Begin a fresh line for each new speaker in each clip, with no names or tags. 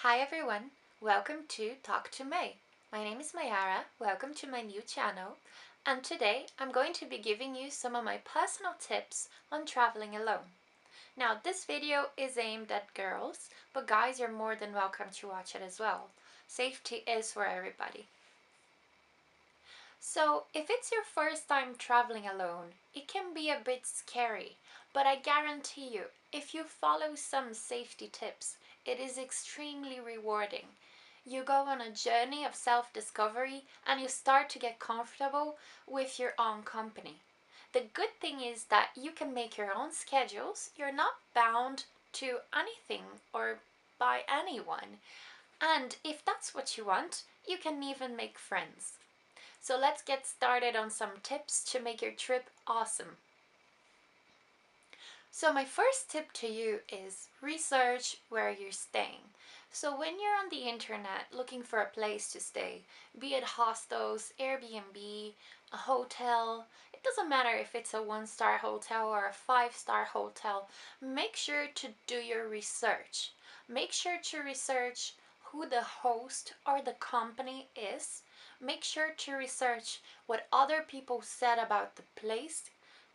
Hi everyone, welcome to Talk to May. My name is Mayara, welcome to my new channel, and today I'm going to be giving you some of my personal tips on traveling alone. Now this video is aimed at girls, but guys you're more than welcome to watch it as well. Safety is for everybody. So if it's your first time traveling alone, it can be a bit scary, but I guarantee you, if you follow some safety tips, it is extremely rewarding. You go on a journey of self-discovery and you start to get comfortable with your own company. The good thing is that you can make your own schedules. You're not bound to anything or by anyone. And if that's what you want, you can even make friends. So let's get started on some tips to make your trip awesome. So my first tip to you is research where you're staying. So when you're on the internet looking for a place to stay, be it hostels, Airbnb, a hotel, it doesn't matter if it's a 1-star hotel or a 5-star hotel, make sure to do your research. Make sure to research who the host or the company is. Make sure to research what other people said about the place,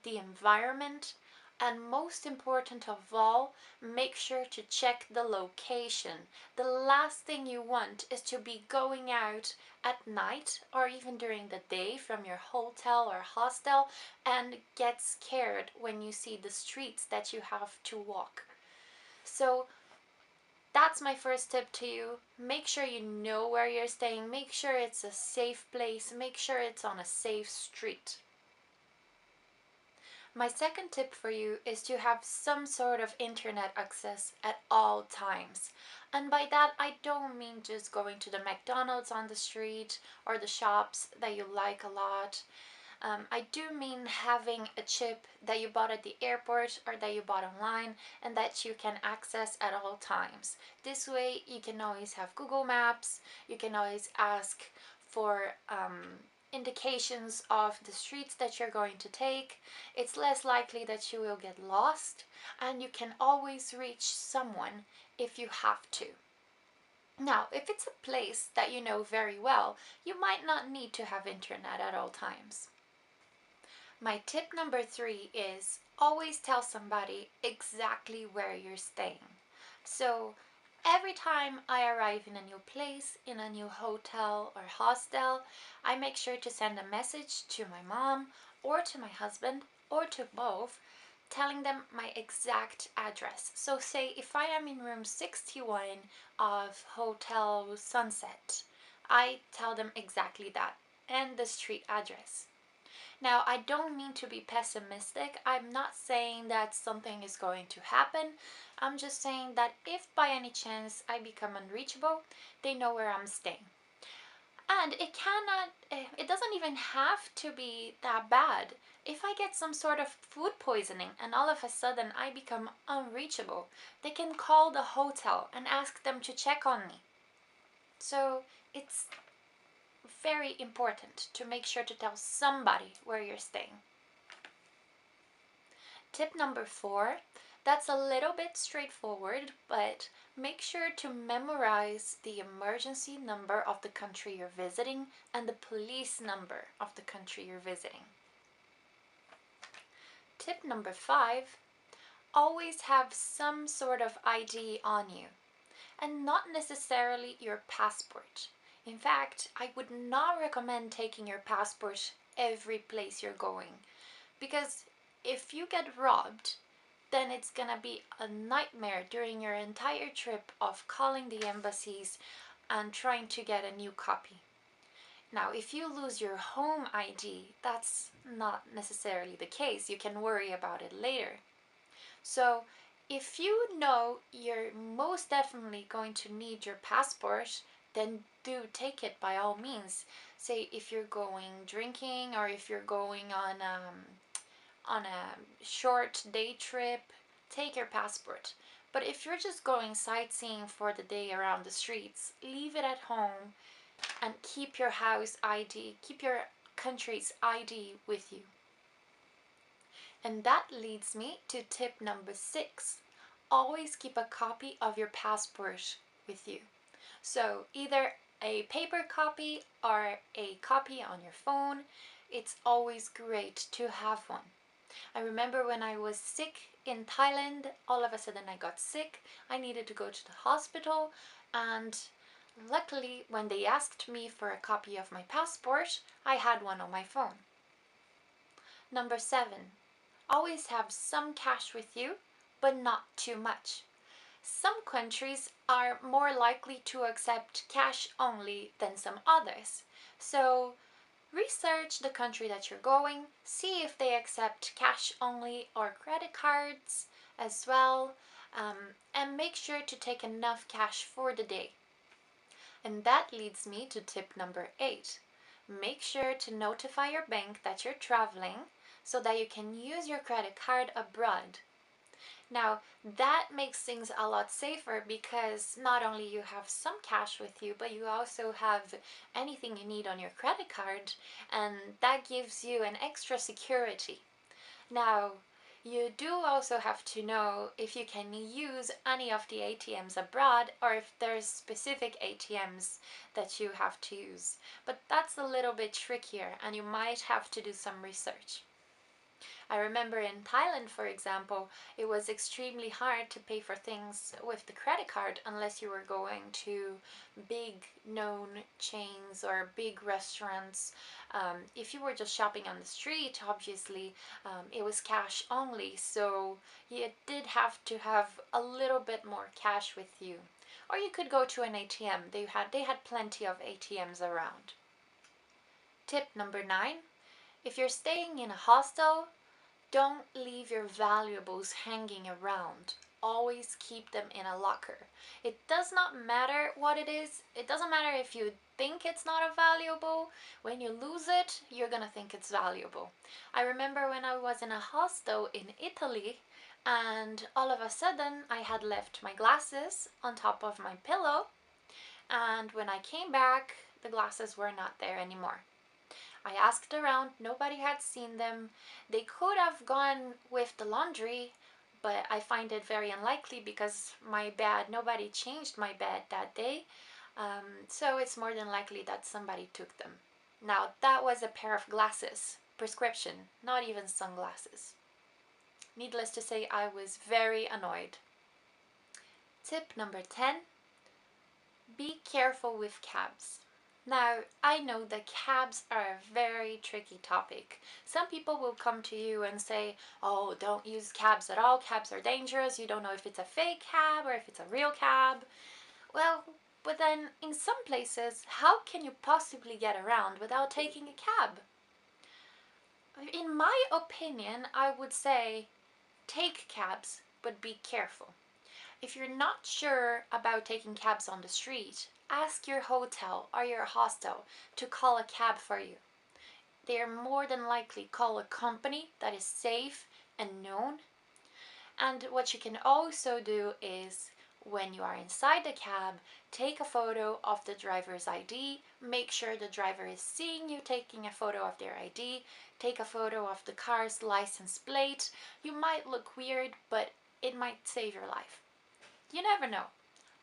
the environment, and most important of all, make sure to check the location. The last thing you want is to be going out at night or even during the day from your hotel or hostel and get scared when you see the streets that you have to walk. So that's my first tip to you. Make sure you know where you're staying. Make sure it's a safe place. Make sure it's on a safe street. My second tip for you is to have some sort of internet access at all times. And by that, I don't mean just going to the McDonald's on the street or the shops that you like a lot. I do mean having a chip that you bought at the airport or that you bought online and that you can access at all times. This way you can always have Google Maps, you can always ask for indications of the streets that you're going to take. It's less likely that you will get lost, and you can always reach someone if you have to. Now, if it's a place that you know very well, you might not need to have internet at all times. My tip number 3 is always tell somebody exactly where you're staying. So every time I arrive in a new place, in a new hotel or hostel, I make sure to send a message to my mom or to my husband or to both, telling them my exact address. So say if I am in room 61 of Hotel Sunset, I tell them exactly that and the street address. Now, I don't mean to be pessimistic. I'm not saying that something is going to happen. I'm just saying that if by any chance I become unreachable, they know where I'm staying. And it doesn't even have to be that bad. If I get some sort of food poisoning and all of a sudden I become unreachable, they can call the hotel and ask them to check on me. So it's very important to make sure to tell somebody where you're staying. Tip number 4, that's a little bit straightforward, but make sure to memorize the emergency number of the country you're visiting and the police number of the country you're visiting. Tip number 5, always have some sort of ID on you, and not necessarily your passport. In fact, I would not recommend taking your passport every place you're going, because if you get robbed, then it's gonna be a nightmare during your entire trip of calling the embassies and trying to get a new copy. Now, if you lose your home ID, that's not necessarily the case. You can worry about it later. So, if you know you're most definitely going to need your passport, then do take it by all means. Say if you're going drinking or if you're going on a short day trip, take your passport. But if you're just going sightseeing for the day around the streets, leave it at home and keep your house ID, keep your country's ID with you. And that leads me to tip number 6. Always keep a copy of your passport with you. So either a paper copy or a copy on your phone, it's always great to have one. I remember when I was sick in Thailand, all of a sudden I got sick. I needed to go to the hospital, and luckily, when they asked me for a copy of my passport, I had one on my phone. Number 7, always have some cash with you, but not too much. Some countries are more likely to accept cash only than some others. So research the country that you're going, see if they accept cash only or credit cards as well, and make sure to take enough cash for the day. And that leads me to tip number 8. Make sure to notify your bank that you're traveling so that you can use your credit card abroad. Now, that makes things a lot safer because not only you have some cash with you, but you also have anything you need on your credit card, and that gives you an extra security. Now, you do also have to know if you can use any of the ATMs abroad or if there's specific ATMs that you have to use. But that's a little bit trickier and you might have to do some research. I remember in Thailand, for example, it was extremely hard to pay for things with the credit card unless you were going to big known chains or big restaurants. If you were just shopping on the street, obviously, it was cash only, so you did have to have a little bit more cash with you. Or you could go to an ATM. They had plenty of ATMs around. Tip number 9. If you're staying in a hostel, don't leave your valuables hanging around. Always keep them in a locker. It does not matter what it is. It doesn't matter if you think it's not a valuable. When you lose it, you're gonna think it's valuable. I remember when I was in a hostel in Italy, and all of a sudden I had left my glasses on top of my pillow, and when I came back, the glasses were not there anymore. I asked around, nobody had seen them. They could have gone with the laundry, but I find it very unlikely because my bed, nobody changed my bed that day. So it's more than likely that somebody took them. Now, that was a pair of glasses, prescription, not even sunglasses. Needless to say, I was very annoyed. Tip number 10. Be careful with cabs. Now, I know that cabs are a very tricky topic. Some people will come to you and say, oh, don't use cabs at all. Cabs are dangerous. You don't know if it's a fake cab or if it's a real cab. Well, but then in some places, how can you possibly get around without taking a cab? In my opinion, I would say take cabs, but be careful. If you're not sure about taking cabs on the street, ask your hotel or your hostel to call a cab for you. They are more than likely call a company that is safe and known. And what you can also do is when you are inside the cab, take a photo of the driver's ID, make sure the driver is seeing you taking a photo of their ID, take a photo of the car's license plate. You might look weird, but it might save your life. You never know.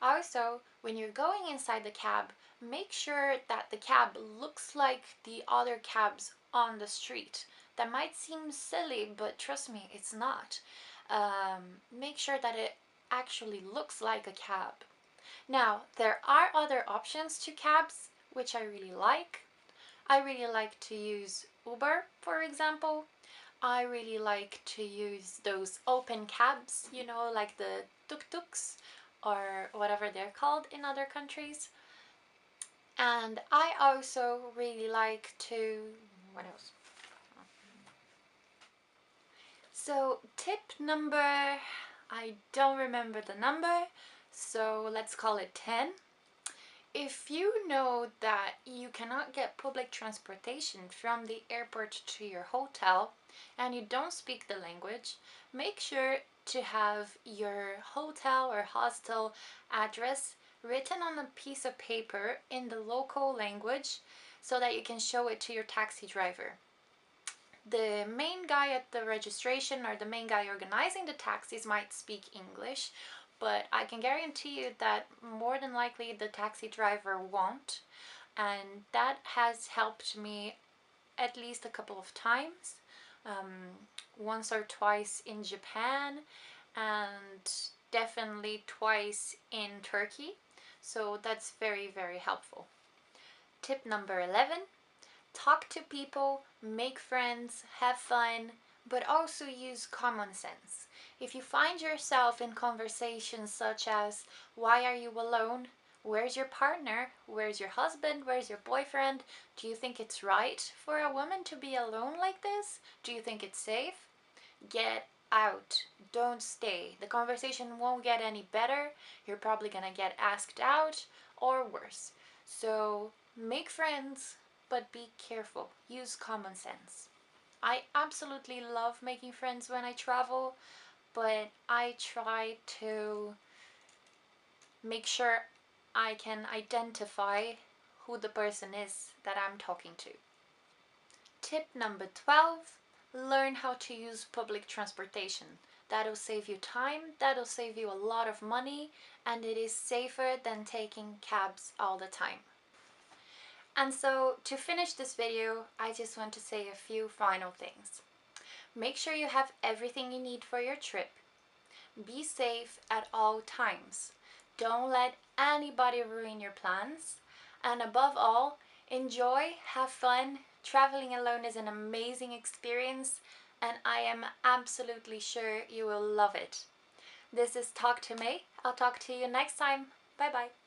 Also, when you're going inside the cab, make sure that the cab looks like the other cabs on the street. That might seem silly, but trust me, it's not. Make sure that it actually looks like a cab. Now, there are other options to cabs, which I really like. I really like to use Uber, for example. I really like to use those open cabs, like the tuk-tuks or whatever they're called in other countries. And I also really like to, what else? So tip number, I don't remember the number, so let's call it 10. If you know that you cannot get public transportation from the airport to your hotel and you don't speak the language, make sure to have your hotel or hostel address written on a piece of paper in the local language so that you can show it to your taxi driver. The main guy at the registration or the main guy organizing the taxis might speak English, but I can guarantee you that more than likely the taxi driver won't. And that has helped me at least a couple of times, once or twice in Japan, and definitely twice in Turkey. So that's very, very helpful. Tip number 11: talk to people, make friends, have fun, but also use common sense. If you find yourself in conversations such as, why are you alone? Where's your partner? Where's your husband? Where's your boyfriend? Do you think it's right for a woman to be alone like this? Do you think it's safe? Get out. Don't stay. The conversation won't get any better. You're probably gonna get asked out or worse. So make friends, but be careful. Use common sense. I absolutely love making friends when I travel, but I try to make sure I can identify who the person is that I'm talking to. Tip number 12: learn how to use public transportation. That'll save you time, that'll save you a lot of money, and it is safer than taking cabs all the time. And so, to finish this video, I just want to say a few final things. Make sure you have everything you need for your trip. Be safe at all times. Don't let anybody ruin your plans. And above all, enjoy, have fun. Traveling alone is an amazing experience, and I am absolutely sure you will love it. This is Talk to May. I'll talk to you next time. Bye bye.